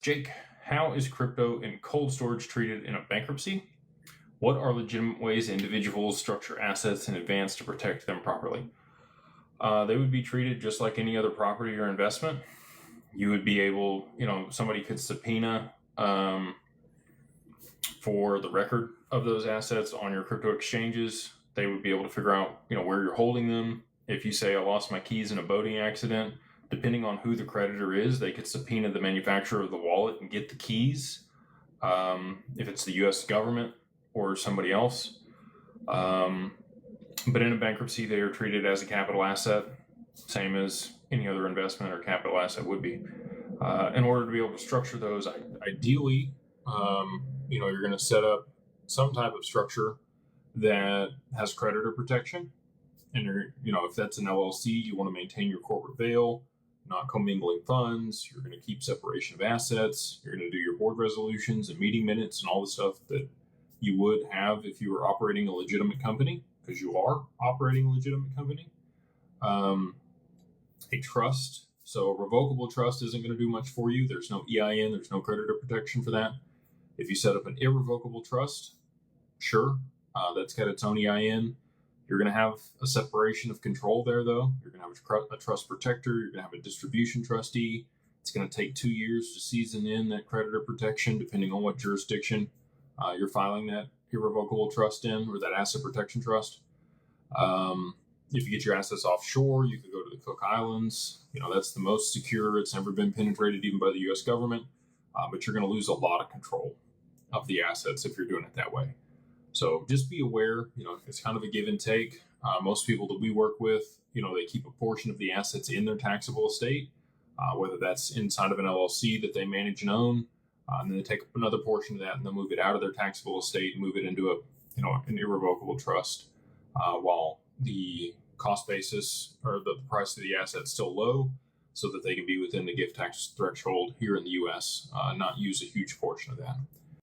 Jake, how is crypto and cold storage treated in a bankruptcy? What are legitimate ways individuals structure assets in advance to protect them properly? They would be treated just like any other property or investment. You would be able, somebody could subpoena for the record of those assets on your crypto exchanges. They would be able to figure out, where you're holding them. If you say, I lost my keys in a boating accident, depending on who the creditor is, they could subpoena the manufacturer of the wallet and get the keys. If it's the U.S. government or somebody else. But in a bankruptcy, they are treated as a capital asset, same as any other investment or capital asset would be. In order to be able to structure those, ideally, you're going to set up some type of structure that has creditor protection. And if that's an LLC, you want to maintain your corporate veil, not commingling funds. You're going to keep separation of assets. You're going to do your board resolutions and meeting minutes and all the stuff that you would have if you were operating a legitimate company, because you are operating a legitimate company. A trust. So a revocable trust isn't going to do much for you. There's no EIN. There's no creditor protection for that. If you set up an irrevocable trust, sure, that's got its own EIN. You're going to have a separation of control there, though. You're going to have a trust protector. You're going to have a distribution trustee. It's going to take 2 years to season in that creditor protection, depending on what jurisdiction you're filing that irrevocable trust in, or that asset protection trust. If you get your assets offshore, you could go to the Cook Islands. That's the most secure. It's never been penetrated even by the U.S. government. But you're going to lose a lot of control of the assets if you're doing it that way. So just be aware, it's kind of a give and take. Most people that we work with, they keep a portion of the assets in their taxable estate, whether that's inside of an LLC that they manage and own, and then they take another portion of that and they'll move it out of their taxable estate and move it into an irrevocable trust, while the cost basis or the price of the asset is still low, so that they can be within the gift tax threshold here in the U.S., not use a huge portion of that.